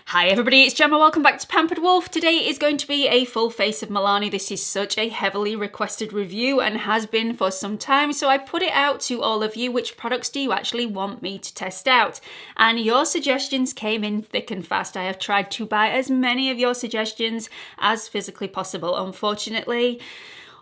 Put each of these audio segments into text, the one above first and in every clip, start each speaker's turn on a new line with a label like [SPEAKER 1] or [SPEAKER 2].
[SPEAKER 1] Hi everybody, it's Gemma. Welcome back to Pampered Wolf. Today is going to be a full face of Milani. This is such a heavily requested review and has been for some time, so I put it out to all of you. Which products do you actually want me to test out? And your suggestions came in thick and fast. I have tried to buy as many of your suggestions as physically possible. Unfortunately,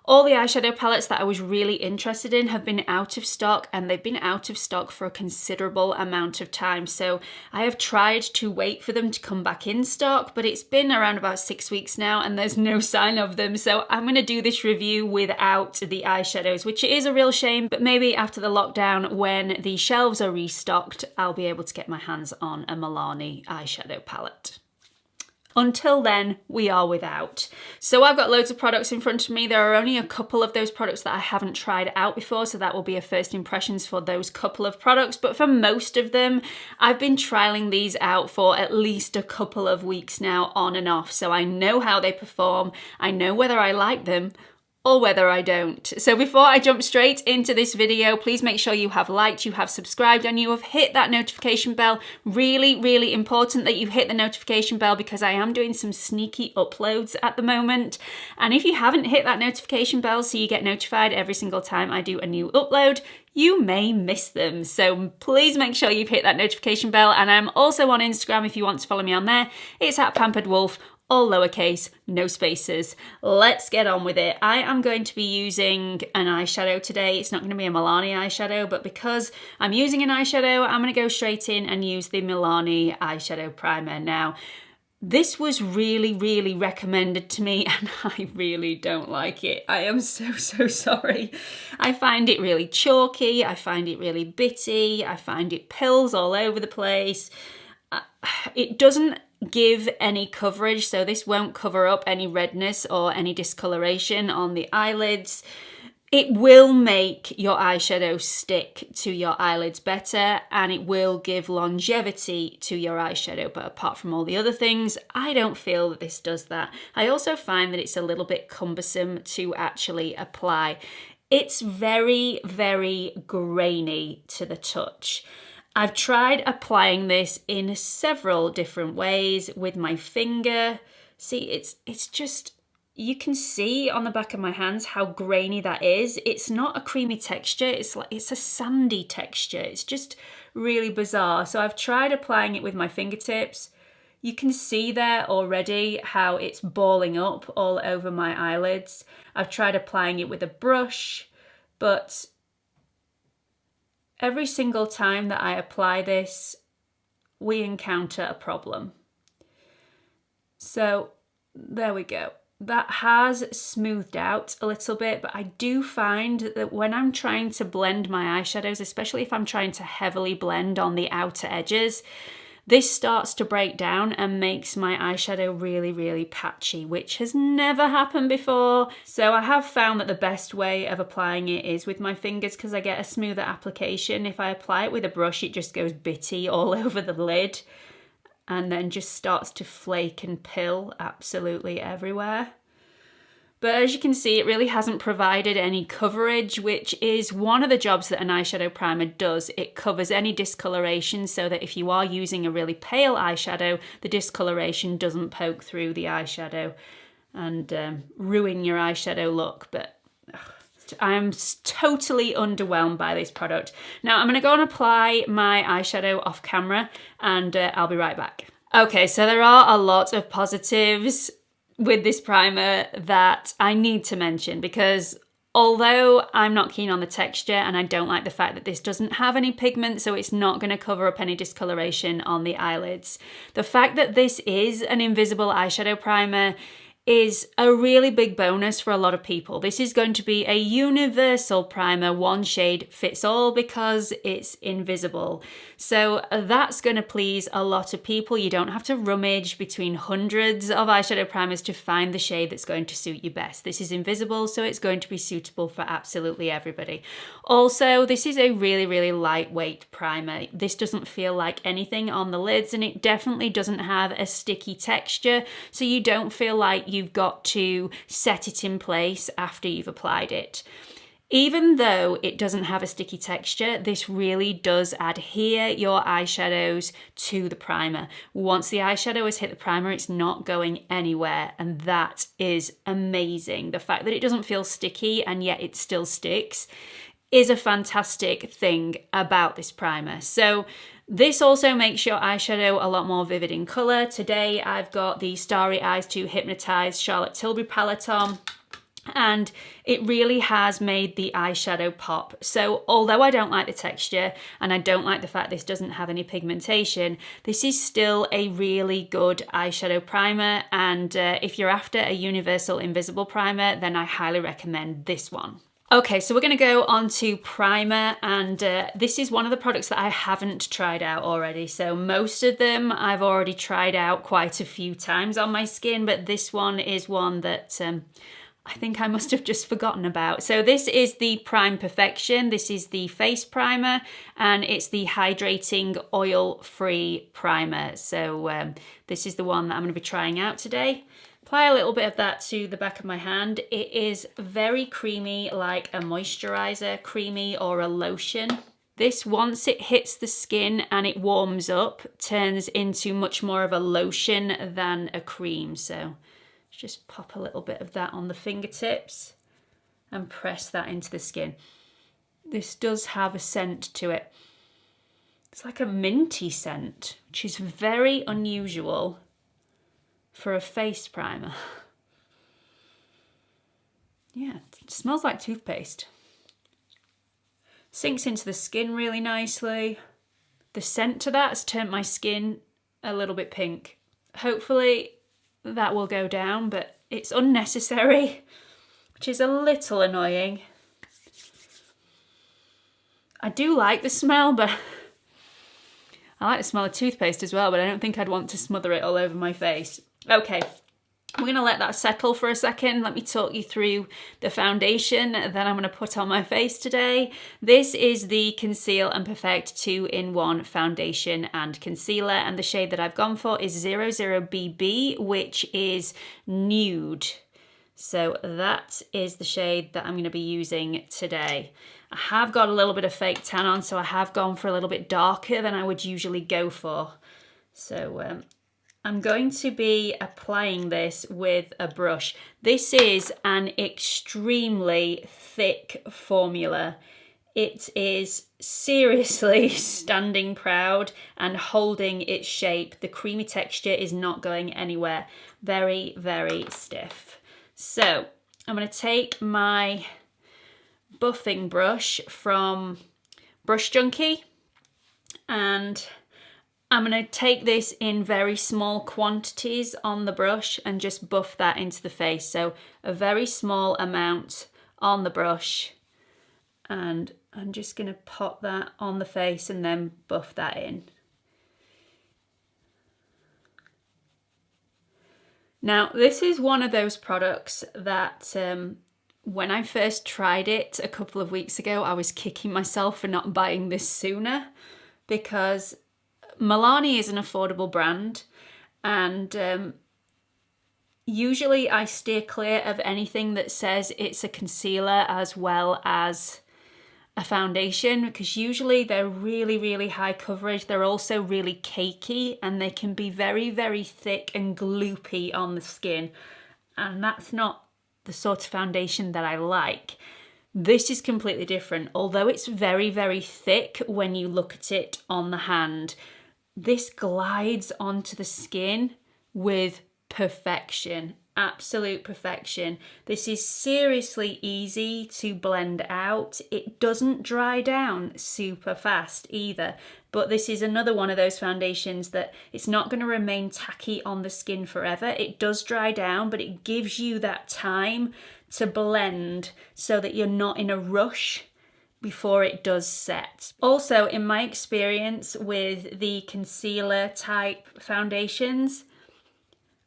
[SPEAKER 1] all the eyeshadow palettes that I was really interested in have been out of stock, and they've been out of stock for a considerable amount of time. So I have tried to wait for them to come back in stock, but it's been around about 6 weeks now and there's no sign of them. So I'm going to do this review without the eyeshadows, which is a real shame, but maybe after the lockdown, when the shelves are restocked, I'll be able to get my hands on a Milani eyeshadow palette. Until then, we are without. So I've got loads of products in front of me. There are only a couple of those products that I haven't tried out before, so that will be a first impressions for those couple of products. But for most of them, I've been trialing these out for at least a couple of weeks now, on and off. So I know how they perform. I know whether I like them or whether I don't. So before I jump straight into this video, please make sure you have liked, you have subscribed, and you have hit that notification bell. Really, really important that you hit the notification bell, because I am doing some sneaky uploads at the moment. And if you haven't hit that notification bell so you get notified every single time I do a new upload, you may miss them. So please make sure you've hit that notification bell. And I'm also on Instagram if you want to follow me on there. It's at Pampered Wolf. All lowercase, no spaces. Let's get on with it. I am going to be using an eyeshadow today. It's not going to be a Milani eyeshadow, but because I'm using an eyeshadow, I'm going to go straight in and use the Milani eyeshadow primer. Now, this was really, really recommended to me and I really don't like it. I am so sorry. I find it really chalky. I find it really bitty. I find it pills all over the place. It doesn't give any coverage, so this won't cover up any redness or any discoloration on the eyelids. It will make your eyeshadow stick to your eyelids better, and it will give longevity to your eyeshadow, but apart from all the other things, I don't feel that this does that. I also find that it's a little bit cumbersome to actually apply. It's very, very grainy to the touch. I've tried applying this in several different ways with my finger. See, it's just, you can see on the back of my hands how grainy that is. It's not a creamy texture, it's a sandy texture. It's just really bizarre. So I've tried applying it with my fingertips. You can see there already how it's balling up all over my eyelids. I've tried applying it with a brush, but every single time that I apply this, we encounter a problem. So there we go. That has smoothed out a little bit, but I do find that when I'm trying to blend my eyeshadows, especially if I'm trying to heavily blend on the outer edges, this starts to break down and makes my eyeshadow really, really patchy, which has never happened before. So I have found that the best way of applying it is with my fingers, because I get a smoother application. If I apply it with a brush, it just goes bitty all over the lid and then just starts to flake and pill absolutely everywhere. But as you can see, it really hasn't provided any coverage, which is one of the jobs that an eyeshadow primer does. It covers any discoloration so that if you are using a really pale eyeshadow, the discoloration doesn't poke through the eyeshadow and ruin your eyeshadow look. But I'm totally underwhelmed by this product. Now I'm going to go and apply my eyeshadow off camera and I'll be right back. Okay, so there are a lot of positives with this primer that I need to mention, because although I'm not keen on the texture and I don't like the fact that this doesn't have any pigment, so it's not going to cover up any discoloration on the eyelids, the fact that this is an invisible eyeshadow primer is a really big bonus for a lot of people. This is going to be a universal primer, one shade fits all, because it's invisible. So that's going to please a lot of people. You don't have to rummage between hundreds of eyeshadow primers to find the shade that's going to suit you best. This is invisible, so it's going to be suitable for absolutely everybody. Also, this is a really, really lightweight primer. This doesn't feel like anything on the lids, and it definitely doesn't have a sticky texture, so you don't feel like you've got to set it in place after you've applied it. Even though it doesn't have a sticky texture, this really does adhere your eyeshadows to the primer. Once the eyeshadow has hit the primer, it's not going anywhere, and that is amazing. The fact that it doesn't feel sticky and yet it still sticks is a fantastic thing about this primer. So this also makes your eyeshadow a lot more vivid in colour. Today I've got the Starry Eyes to Hypnotize Charlotte Tilbury palette on, and it really has made the eyeshadow pop. So although I don't like the texture and I don't like the fact this doesn't have any pigmentation, this is still a really good eyeshadow primer, and if you're after a universal invisible primer, then I highly recommend this one. Okay, so we're going to go on to primer, and this is one of the products that I haven't tried out already. So most of them I've already tried out quite a few times on my skin, but this one is one that I think I must have just forgotten about. So this is the Prime Perfection. This is the face primer, and it's the hydrating oil-free primer. So this is the one that I'm going to be trying out today. Apply a little bit of that to the back of my hand. It is very creamy, like a moisturizer, creamy, or a lotion. This, once it hits the skin and it warms up, turns into much more of a lotion than a cream. So just pop a little bit of that on the fingertips and press that into the skin. This does have a scent to it. It's like a minty scent, which is very unusual for a face primer. Yeah, it smells like toothpaste. Sinks into the skin really nicely. The scent to that has turned my skin a little bit pink. Hopefully that will go down, but it's unnecessary, which is a little annoying. I do like the smell, but I like the smell of toothpaste as well, but I don't think I'd want to smother it all over my face. Okay, we're going to let that settle for a second. Let me talk you through the foundation that I'm going to put on my face today. This is the Conceal and Perfect 2-in-1 foundation and concealer, and the shade that I've gone for is 00BB, which is nude. So that is the shade that I'm going to be using today. I have got a little bit of fake tan on, so I have gone for a little bit darker than I would usually go for. So I'm going to be applying this with a brush. This is an extremely thick formula. It is seriously standing proud and holding its shape. The creamy texture is not going anywhere. Very, very stiff. So I'm going to take my buffing brush from Brush Junkie, and I'm going to take this in very small quantities on the brush and just buff that into the face. So a very small amount on the brush, and I'm just going to pop that on the face and then buff that in. Now, this is one of those products that when I first tried it a couple of weeks ago, I was kicking myself for not buying this sooner, because Milani is an affordable brand, and usually I steer clear of anything that says it's a concealer as well as a foundation, because usually they're really, really high coverage. They're also really cakey, and they can be very, very thick and gloopy on the skin, and that's not the sort of foundation that I like. This is completely different. Although it's very, very thick when you look at it on the hand, this glides onto the skin with perfection, absolute perfection. This is seriously easy to blend out. It doesn't dry down super fast either, but this is another one of those foundations that it's not going to remain tacky on the skin forever. It does dry down, but it gives you that time to blend so that you're not in a rush before it does set. Also, in my experience with the concealer type foundations,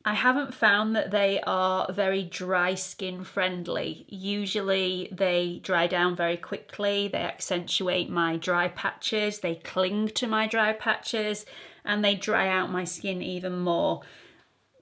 [SPEAKER 1] I haven't found that they are very dry skin friendly. Usually they dry down very quickly, they accentuate my dry patches, they cling to my dry patches, and they dry out my skin even more.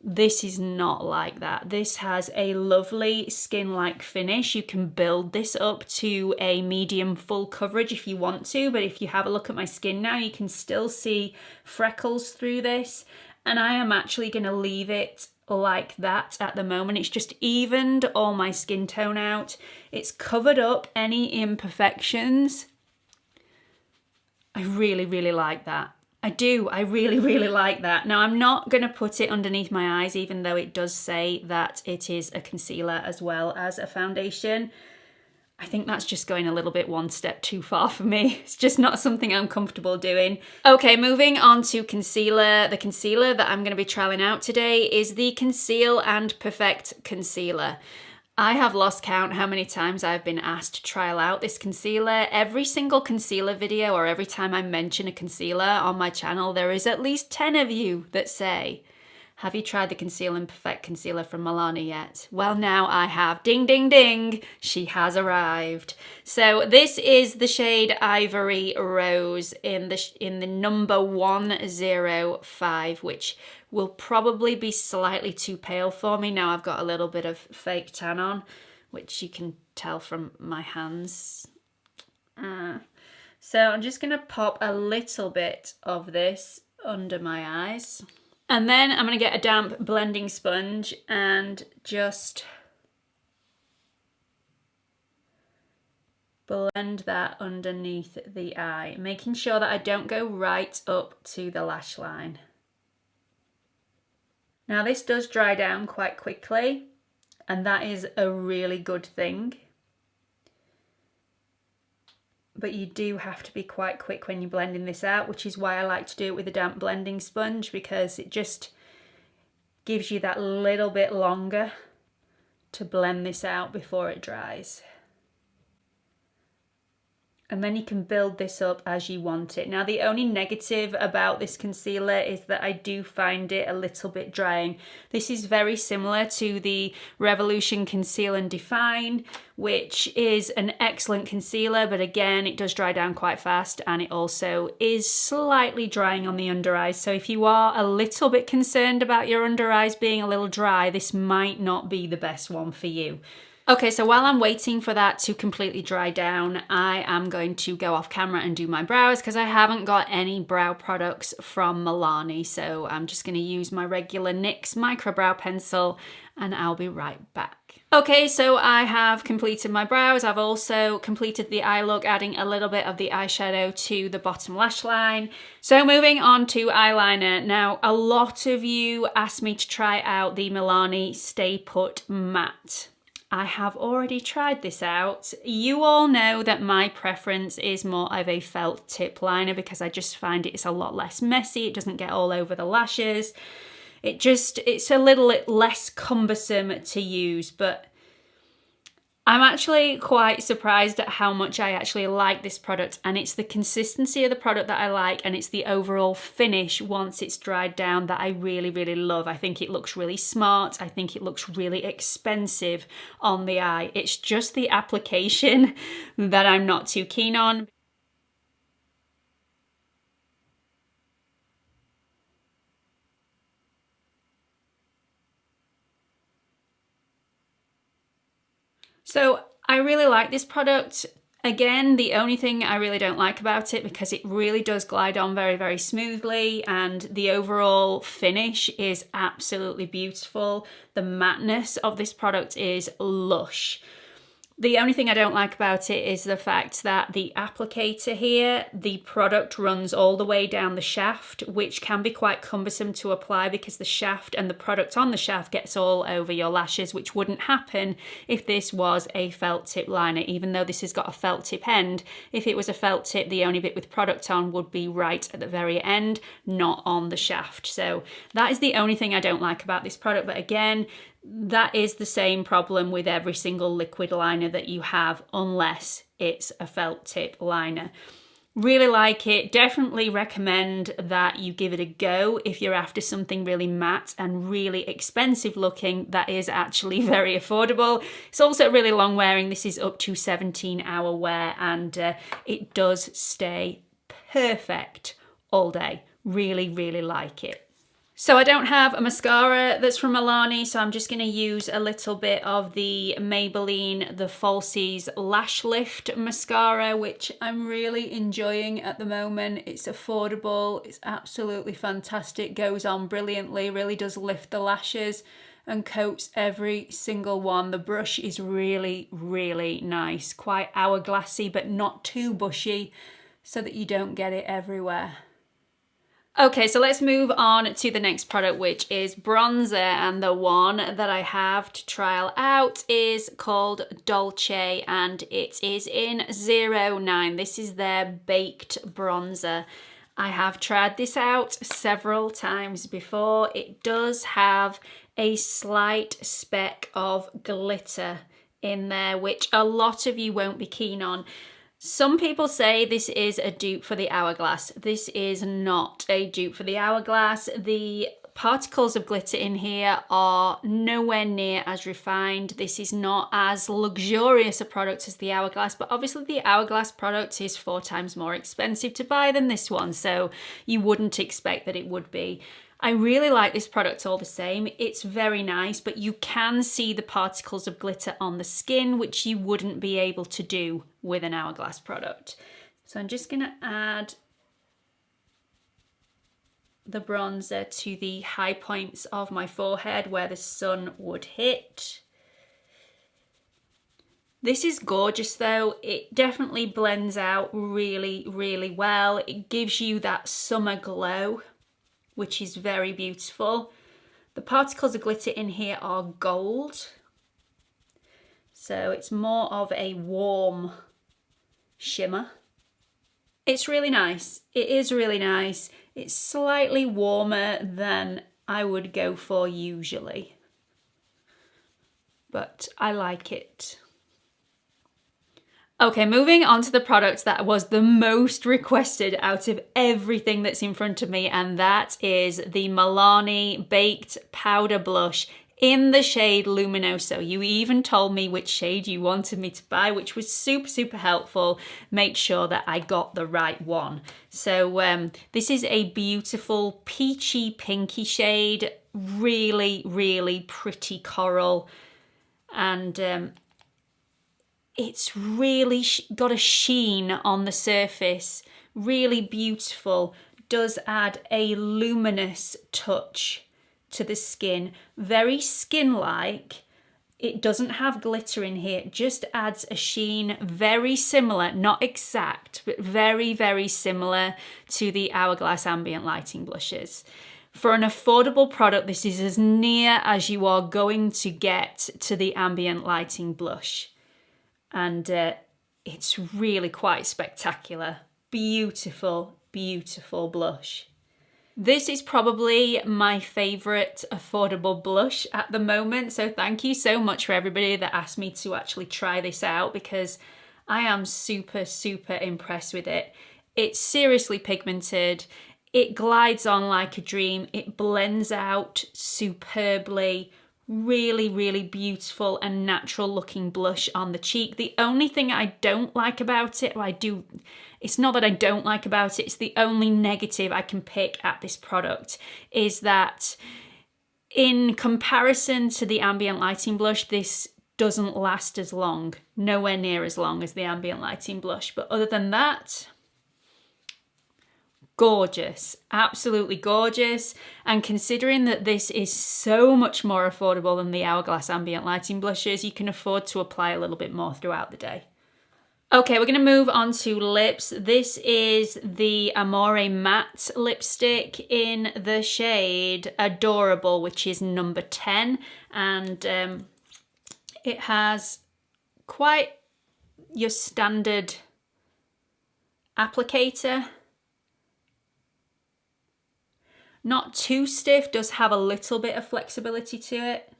[SPEAKER 1] This is not like that. This has a lovely skin-like finish. You can build this up to a medium full coverage if you want to, but if you have a look at my skin now, you can still see freckles through this, and I am actually going to leave it like that at the moment. It's just evened all my skin tone out. It's covered up any imperfections. I really, really like that. I do, I really, really like that. Now, I'm not going to put it underneath my eyes, even though it does say that it is a concealer as well as a foundation. I think that's just going a little bit one step too far for me. It's just not something I'm comfortable doing. Okay, moving on to concealer. The concealer that I'm going to be trying out today is the Conceal and Perfect Concealer. I have lost count how many times I've been asked to trial out this concealer. Every single concealer video, or every time I mention a concealer on my channel, there is at least 10 of you that say, have you tried the Conceal and Perfect Concealer from Milani yet? Well, now I have. Ding, ding, ding. She has arrived. So this is the shade Ivory Rose in the number 105, which will probably be slightly too pale for me. Now I've got a little bit of fake tan on, which you can tell from my hands. So I'm just going to pop a little bit of this under my eyes. And then I'm going to get a damp blending sponge and just blend that underneath the eye, making sure that I don't go right up to the lash line. Now this does dry down quite quickly, and that is a really good thing. But you do have to be quite quick when you're blending this out, which is why I like to do it with a damp blending sponge, because it just gives you that little bit longer to blend this out before it dries. And then you can build this up as you want it. Now, the only negative about this concealer is that I do find it a little bit drying. This is very similar to the Revolution Conceal and Define, which is an excellent concealer, but again, it does dry down quite fast, and it also is slightly drying on the under eyes. So if you are a little bit concerned about your under eyes being a little dry, this might not be the best one for you. Okay, so while I'm waiting for that to completely dry down, I am going to go off camera and do my brows because I haven't got any brow products from Milani. So I'm just going to use my regular NYX micro brow pencil and I'll be right back. Okay, so I have completed my brows. I've also completed the eye look, adding a little bit of the eyeshadow to the bottom lash line. So moving on to eyeliner. Now, a lot of you asked me to try out the Milani Stay Put Matte. I have already tried this out. You all know that my preference is more of a felt tip liner because I just find it's a lot less messy. It doesn't get all over the lashes. It's a little less cumbersome to use, but I'm actually quite surprised at how much I actually like this product, and it's the consistency of the product that I like, and it's the overall finish once it's dried down that I really, really love. I think it looks really smart. I think it looks really expensive on the eye. It's just the application that I'm not too keen on. So I really like this product. Again, the only thing I really don't like about it, because it really does glide on very, very smoothly, and the overall finish is absolutely beautiful. The matteness of this product is lush. The only thing I don't like about it is the fact that the applicator here, the product runs all the way down the shaft, which can be quite cumbersome to apply because the shaft and the product on the shaft gets all over your lashes, which wouldn't happen if this was a felt tip liner. Even though this has got a felt tip end, if it was a felt tip, the only bit with product on would be right at the very end, not on the shaft. So that is the only thing I don't like about this product. But again, that is the same problem with every single liquid liner that you have, unless it's a felt tip liner. Really like it. Definitely recommend that you give it a go if you're after something really matte and really expensive looking that is actually very affordable. It's also really long wearing. This is up to 17-hour wear, and it does stay perfect all day. Really, really like it. So I don't have a mascara that's from Milani, so I'm just going to use a little bit of the Maybelline The Falsies Lash Lift mascara, which I'm really enjoying at the moment. It's affordable, it's absolutely fantastic, goes on brilliantly, really does lift the lashes and coats every single one. The brush is really, really nice, quite hourglassy but not too bushy so that you don't get it everywhere. Okay, so let's move on to the next product, which is bronzer, and the one that I have to trial out is called Dolce, and it is in 09. This is their baked bronzer. I have tried this out several times before. It does have a slight speck of glitter in there, which a lot of you won't be keen on. Some people say this is a dupe for the Hourglass. This is not a dupe for the Hourglass. The particles of glitter in here are nowhere near as refined. This is not as luxurious a product as the Hourglass, but obviously the Hourglass product is 4 times more expensive to buy than this one, so you wouldn't expect that it would be. I really like this product all the same. It's very nice, but you can see the particles of glitter on the skin, which you wouldn't be able to do with an Hourglass product. So I'm just gonna add the bronzer to the high points of my forehead where the sun would hit. This is gorgeous though. It definitely blends out really, really well. It gives you that summer glow, which is very beautiful. The particles of glitter in here are gold, so it's more of a warm shimmer. It's really nice. It is really nice. It's slightly warmer than I would go for usually, but I like it. Okay, moving on to the product that was the most requested out of everything that's in front of me, and that is the Milani Baked Powder Blush in the shade Luminoso. You even told me which shade you wanted me to buy, which was super, super helpful. Make sure that I got the right one. So this is a beautiful peachy pinky shade, really, really pretty coral, and it's really got a sheen on the surface, really beautiful, does add a luminous touch to the skin, very skin-like. It doesn't have glitter in here, it just adds a sheen, very similar, not exact, but very, very similar to the Hourglass Ambient Lighting blushes. For an affordable product, this is as near as you are going to get to the Ambient Lighting blush. And it's really quite spectacular. Beautiful, beautiful blush. This is probably my favourite affordable blush at the moment, so thank you so much for everybody that asked me to actually try this out, because I am super, super impressed with it. It's seriously pigmented, it glides on like a dream, it blends out superbly. Really, really beautiful and natural looking blush on the cheek. The only thing I don't like about it, it's not that I don't like about it, it's the only negative I can pick at this product, is that in comparison to the Ambient Lighting blush, this doesn't last as long, nowhere near as long as the Ambient Lighting blush. But other than that, gorgeous, absolutely gorgeous. And considering that this is so much more affordable than the Hourglass Ambient Lighting blushes, you can afford to apply a little bit more throughout the day. Okay, we're going to move on to lips. This is the Amore Matte lipstick in the shade Adorable, which is number 10. And it has quite your standard applicator. Not too stiff, does have a little bit of flexibility to it.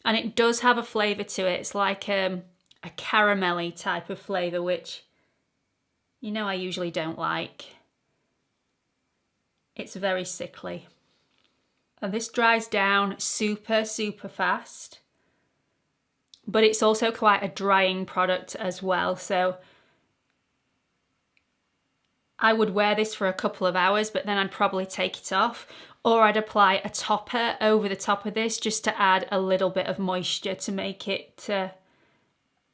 [SPEAKER 1] And it does have a flavour to it. It's like a caramelly type of flavour, which, you know, I usually don't like. It's very sickly. And this dries down super, super fast. But it's also quite a drying product as well, so I would wear this for a couple of hours, but then I'd probably take it off, or I'd apply a topper over the top of this just to add a little bit of moisture to make it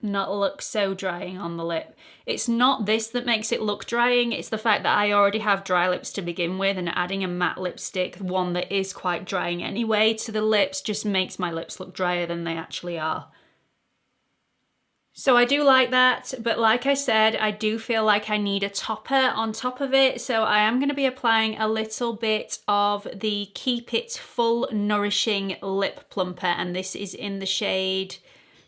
[SPEAKER 1] not look so drying on the lip. It's not this that makes it look drying, it's the fact that I already have dry lips to begin with, and adding a matte lipstick, one that is quite drying anyway, to the lips just makes my lips look drier than they actually are. So I do like that, but like I said, I do feel like I need a topper on top of it, so I am going to be applying a little bit of the Keep It Full Nourishing Lip Plumper, and this is in the shade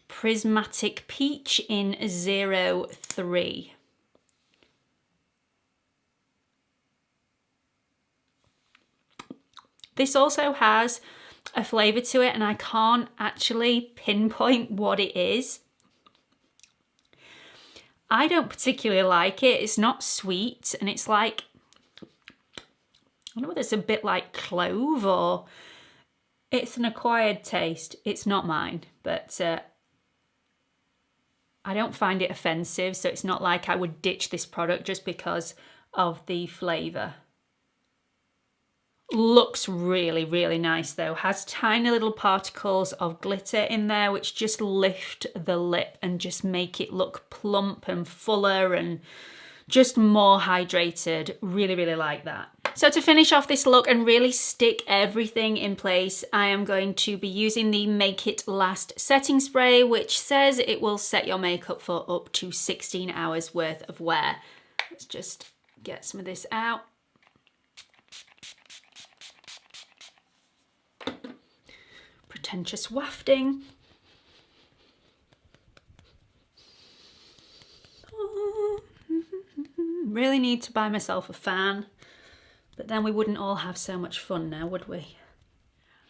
[SPEAKER 1] Prismatic Peach in 03. This also has a flavour to it, and I can't actually pinpoint what it is. I don't particularly like it. It's not sweet, and it's like, I don't know whether it's a bit like clove or it's an acquired taste. It's not mine, but I don't find it offensive, so it's not like I would ditch this product just because of the flavour. Looks really, really nice though. Has tiny little particles of glitter in there which just lift the lip and just make it look plump and fuller and just more hydrated. Really, really like that. So to finish off this look and really stick everything in place, I am going to be using the Make It Last setting spray, which says it will set your makeup for up to 16 hours worth of wear. Let's just get some of this out. Pretentious wafting. Really need to buy myself a fan, but then we wouldn't all have so much fun now, would we?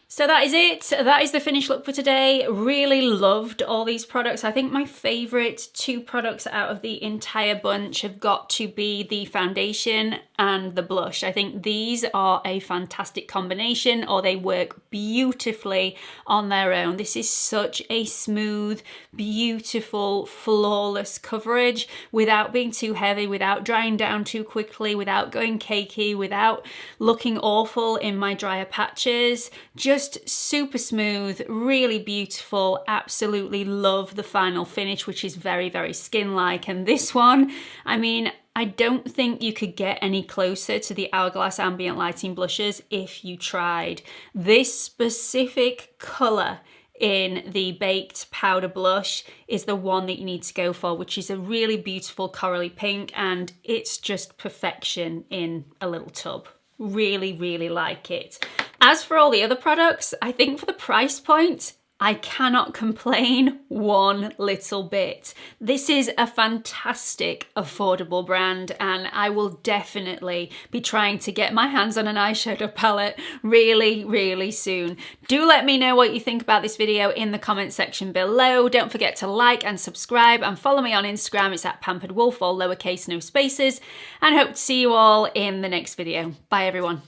[SPEAKER 1] So that is it. That is the finished look for today. Really loved all these products. I think my favourite two products out of the entire bunch have got to be the foundation and the blush. I think these are a fantastic combination, or they work beautifully on their own. This is such a smooth, beautiful, flawless coverage without being too heavy, without drying down too quickly, without going cakey, without looking awful in my drier patches. Just super smooth, really beautiful. Absolutely love the final finish, which is very, very skin-like. And this one, I mean, I don't think you could get any closer to the Hourglass Ambient Lighting blushes if you tried. This specific colour in the Baked Powder Blush is the one that you need to go for, which is a really beautiful corally pink, and it's just perfection in a little tub. Really, really like it. As for all the other products, I think for the price point, I cannot complain one little bit. This is a fantastic, affordable brand, and I will definitely be trying to get my hands on an eyeshadow palette really, really soon. Do let me know what you think about this video in the comment section below. Don't forget to like and subscribe and follow me on Instagram. It's at Pampered Wolf, all lowercase, no spaces, and hope to see you all in the next video. Bye everyone.